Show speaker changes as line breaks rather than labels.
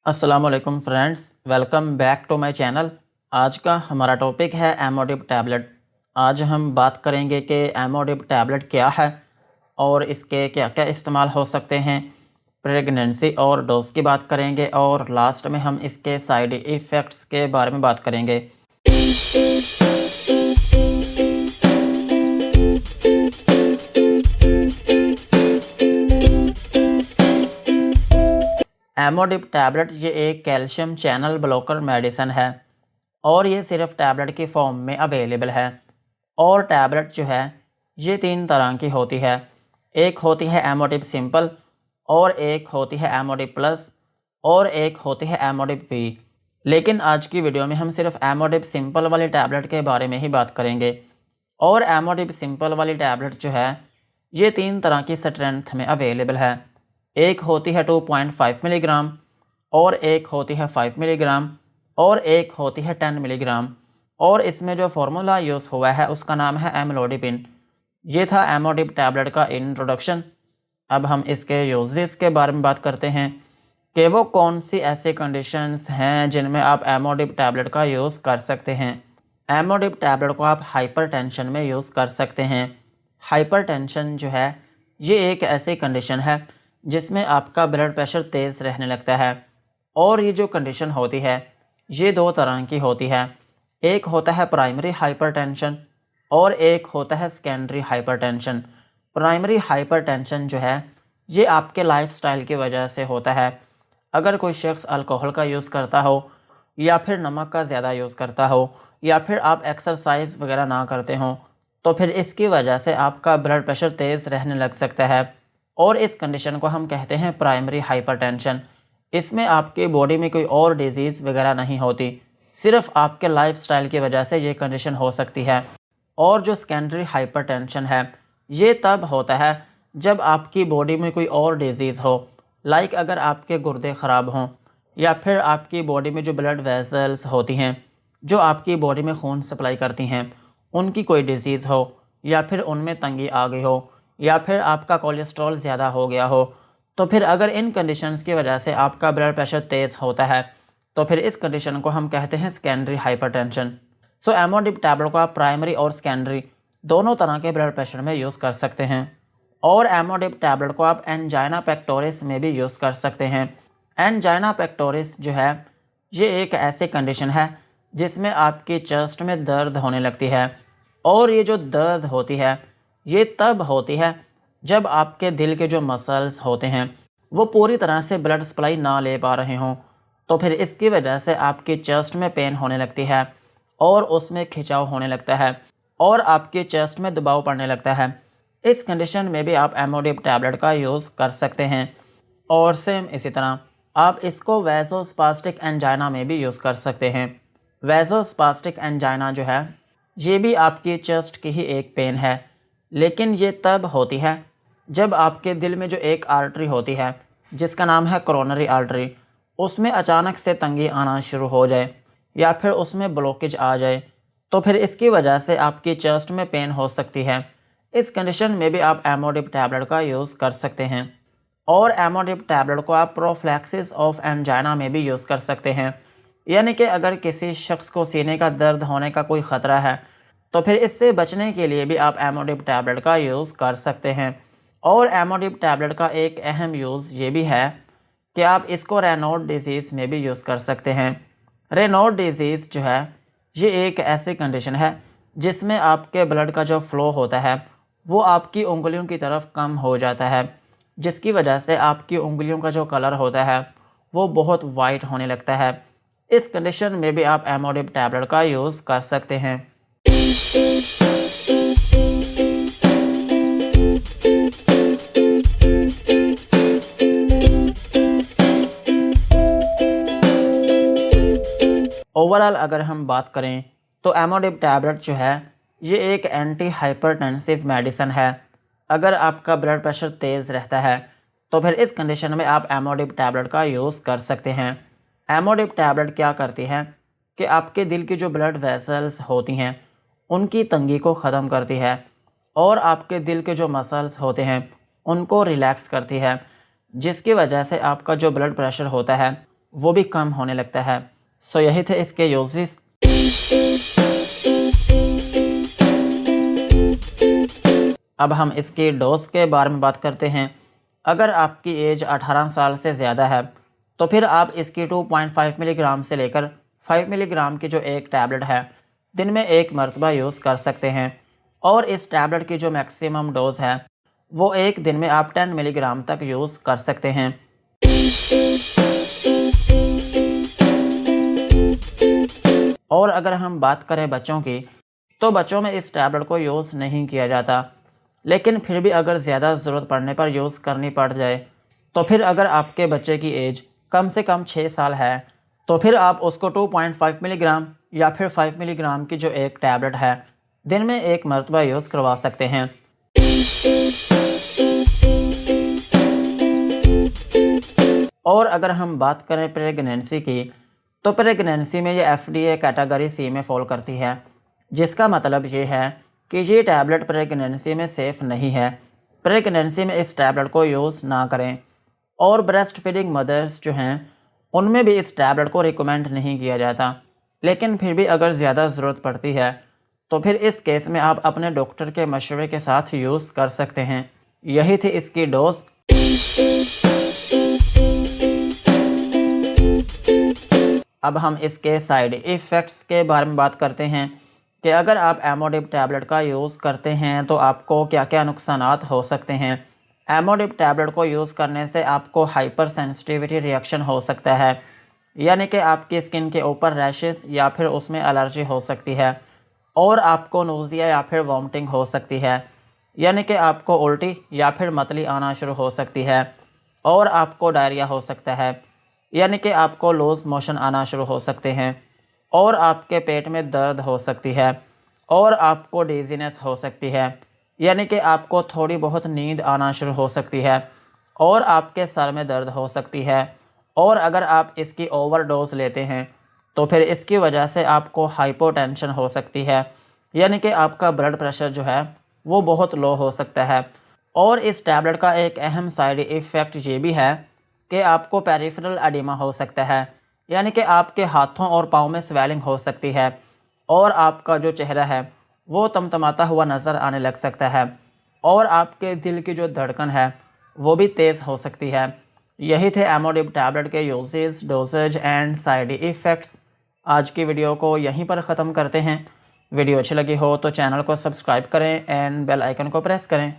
अस्सलामुअलैकुम friends, welcome back to my channel. आज का हमारा टॉपिक है एमोडिप टैबलेट। आज हम बात करेंगे कि एमोडिप टैबलेट क्या है और इसके क्या क्या इस्तेमाल हो सकते हैं। प्रेगनेंसी और डोज की बात करेंगे और लास्ट में हम इसके साइड इफ़ेक्ट्स के बारे में बात करेंगे। एमोडिप टैबलेट ये एक कैल्शियम चैनल ब्लॉकर मेडिसिन है और ये सिर्फ टैबलेट की फॉर्म में अवेलेबल है। और टैबलेट जो है ये 3 तरह की होती है। एक होती है एमोडिप सिंपल और एक होती है एमोडिप प्लस और एक होती है एमोडिप वी। लेकिन आज की वीडियो में हम सिर्फ एमोडिप सिंपल वाली टैबलेट के बारे में ही बात करेंगे। और एमोडिप सिंपल वाली टैबलेट जो है ये 3 तरह की स्ट्रेंथ में अवेलेबल है। एक होती है 2.5 मिलीग्राम और एक होती है 5 मिलीग्राम और एक होती है 10 मिलीग्राम। और इसमें जो फार्मूला यूज़ हुआ है उसका नाम है एमलोडिपिन। ये था एमोडिप टैबलेट का इंट्रोडक्शन। अब हम इसके यूजेस के बारे में बात करते हैं कि वो कौन सी ऐसी कंडीशंस हैं जिनमें आप एमोडिप टैबलेट का यूज़ कर सकते हैं। एमोडिप टैबलेट को आप हाइपरटेंशन में यूज़ कर सकते हैं। हाइपरटेंशन जो है ये एक ऐसी कंडीशन है जिसमें आपका ब्लड प्रेशर तेज़ रहने लगता है। और ये जो कंडीशन होती है ये 2 तरह की होती है। एक होता है प्राइमरी हाइपरटेंशन और एक होता है सेकेंडरी हाइपरटेंशन। प्राइमरी हाइपरटेंशन जो है ये आपके लाइफस्टाइल की वजह से होता है। अगर कोई शख्स अल्कोहल का यूज़ करता हो या फिर नमक का ज़्यादा यूज़ करता हो या फिर आप एक्सरसाइज वगैरह ना करते हो तो फिर इसकी वजह से आपका ब्लड प्रेशर तेज़ रहने लग सकता है। और इस कंडीशन को हम कहते हैं प्राइमरी हाइपरटेंशन। इसमें आपकी बॉडी में कोई और डिजीज़ वगैरह नहीं होती, सिर्फ आपके लाइफस्टाइल की वजह से ये कंडीशन हो सकती है। और जो सेकेंडरी हाइपरटेंशन है ये तब होता है जब आपकी बॉडी में कोई और डिजीज़ हो, लाइक अगर आपके गुर्दे ख़राब हों या फिर आपकी बॉडी में जो ब्लड वेसल्स होती हैं जो आपकी बॉडी में खून सप्लाई करती हैं उनकी कोई डिजीज़ हो या फिर उनमें तंगी आ गई हो या फिर आपका कोलेस्ट्रॉल ज़्यादा हो गया हो। तो फिर अगर इन कंडीशंस की वजह से आपका ब्लड प्रेशर तेज़ होता है तो फिर इस कंडीशन को हम कहते हैं सेकेंडरी हाइपरटेंशन। सो एमोडिप टैबलेट को आप प्राइमरी और सेकेंडरी दोनों तरह के ब्लड प्रेशर में यूज़ कर सकते हैं। और एमोडिप टैबलेट को आप एंजाइना पेक्टोरिस में भी यूज़ कर सकते हैं। एंजाइना पेक्टोरिस जो है ये एक ऐसी कंडीशन है जिसमें आपकी चेस्ट में दर्द होने लगती है। और ये जो दर्द होती है ये तब होती है जब आपके दिल के जो मसल्स होते हैं वो पूरी तरह से ब्लड सप्लाई ना ले पा रहे हों। तो फिर इसकी वजह से आपकी चेस्ट में पेन होने लगती है और उसमें खिंचाव होने लगता है और आपके चेस्ट में दबाव पड़ने लगता है। इस कंडीशन में भी आप एमोडिप टैबलेट का यूज़ कर सकते हैं। और सेम इसी तरह आप इसको वैसोस्पास्टिक एंजाइना में भी यूज़ कर सकते हैं। वैसोस्पास्टिक एंजाइना जो है ये भी आपकी चेस्ट की ही एक पेन है, लेकिन ये तब होती है जब आपके दिल में जो एक आर्टरी होती है जिसका नाम है कोरोनरी आर्टरी, उसमें अचानक से तंगी आना शुरू हो जाए या फिर उसमें ब्लॉकेज आ जाए तो फिर इसकी वजह से आपकी चेस्ट में पेन हो सकती है। इस कंडीशन में भी आप एमोडिप टैबलेट का यूज़ कर सकते हैं। और एमोडिप टैबलेट को आप प्रोफ्लैक्सिस ऑफ एंजाइना में भी यूज़ कर सकते हैं, यानी कि अगर किसी शख्स को सीने का दर्द होने का कोई ख़तरा है तो फिर इससे बचने के लिए भी आप एमोडिप टैबलेट का यूज़ कर सकते हैं। और एमोडिप टैबलेट का एक अहम यूज़ ये भी है कि आप इसको रेनॉल्ड डिजीज़ में भी यूज़ कर सकते हैं। रेनॉल्ड डिजीज़ जो है ये एक ऐसी कंडीशन है जिसमें आपके ब्लड का जो फ़्लो होता है वो आपकी उंगलियों की तरफ कम हो जाता है, जिसकी वजह से आपकी उंगलियों का जो कलर होता है वो बहुत वाइट होने लगता है। इस कंडीशन में भी आप एमोडिप टैबलेट का यूज़ कर सकते हैं। ओवरऑल अगर हम बात करें तो एमोडिप टैबलेट जो है ये एक एंटी हाइपरटेंसिव मेडिसिन है। अगर आपका ब्लड प्रेशर तेज़ रहता है तो फिर इस कंडीशन में आप एमोडिप टैबलेट का यूज़ कर सकते हैं। एमोडिप टैबलेट क्या करती है कि आपके दिल की जो ब्लड वेसल्स होती हैं उनकी तंगी को ख़त्म करती है और आपके दिल के जो मसल्स होते हैं उनको रिलैक्स करती है, जिसकी वजह से आपका जो ब्लड प्रेशर होता है वो भी कम होने लगता है। सो यही थे इसके यूजेस। अब हम इसकी डोज के बारे में बात करते हैं। अगर आपकी एज 18 साल से ज़्यादा है तो फिर आप इसकी 2.5 मिलीग्राम से लेकर 5 मिलीग्राम की जो एक टैबलेट है दिन में एक मरतबा यूज़ कर सकते हैं। और इस टैबलेट की जो मैक्सिमम डोज है वो एक दिन में आप 10 मिलीग्राम तक यूज़ कर सकते हैं। और अगर हम बात करें बच्चों की, तो बच्चों में इस टैबलेट को यूज़ नहीं किया जाता, लेकिन फिर भी अगर ज़्यादा ज़रूरत पड़ने पर यूज़ करनी पड़ जाए तो फिर अगर आपके बच्चे की एज कम से कम 6 साल है तो फिर आप उसको 2.5 मिलीग्राम या फिर 5 मिलीग्राम की जो एक टैबलेट है दिन में एक मरतबा यूज़ करवा सकते हैं। और अगर हम बात करें प्रेगनेंसी की, तो प्रेगनेंसी में ये FDA कैटेगरी C में फॉल करती है, जिसका मतलब ये है कि ये टैबलेट प्रेगनेंसी में सेफ़ नहीं है। प्रेगनेंसी में इस टैबलेट को यूज़ ना करें। और ब्रेस्ट फीडिंग मदर्स जो हैं उनमें भी इस टैबलेट को रिकमेंड नहीं किया जाता, लेकिन फिर भी अगर ज़्यादा ज़रूरत पड़ती है तो फिर इस केस में आप अपने डॉक्टर के मशवरे के साथ यूज़ कर सकते हैं। यही थी इसकी डोज। अब हम इसके साइड इफ़ेक्ट्स के बारे में बात करते हैं कि अगर आप एमोडिप टैबलेट का यूज़ करते हैं तो आपको क्या क्या नुकसानात हो सकते हैं। एमोडिप टैबलेट को यूज़ करने से आपको हाइपर सेंसिटिविटी रिएक्शन हो सकता है, यानी कि आपकी स्किन के ऊपर रैशेस या फिर उसमें एलर्जी हो सकती है। और आपको नोज़िया या फिर वॉमिटिंग हो सकती है, यानी कि आपको उल्टी या फिर मतली आना शुरू हो सकती है। और आपको डायरिया हो सकता है, यानी कि आपको लूज़ मोशन आना शुरू हो सकते हैं। और आपके पेट में दर्द हो सकती है। और आपको डिज़ीनेस हो सकती है, यानी कि आपको थोड़ी बहुत नींद आना शुरू हो सकती है। और आपके सर में दर्द हो सकती है। और अगर आप इसकी ओवरडोज लेते हैं तो फिर इसकी वजह से आपको हाइपोटेंशन हो सकती है, यानी कि आपका ब्लड प्रेशर जो है वो बहुत लो हो सकता है। और इस टैबलेट का एक अहम साइड इफ़ेक्ट ये भी है कि आपको पेरिफेरल एडिमा हो सकता है, यानी कि आपके हाथों और पाँव में स्वेलिंग हो सकती है। और आपका जो चेहरा है वो तमतमाता हुआ नज़र आने लग सकता है। और आपके दिल की जो धड़कन है वो भी तेज़ हो सकती है। यही थे एमोडिप टैबलेट के uses, dosage and side effects. आज की वीडियो को यहीं पर ख़त्म करते हैं। वीडियो अच्छी लगी हो तो चैनल को सब्सक्राइब करें एंड बेल आइकन को प्रेस करें।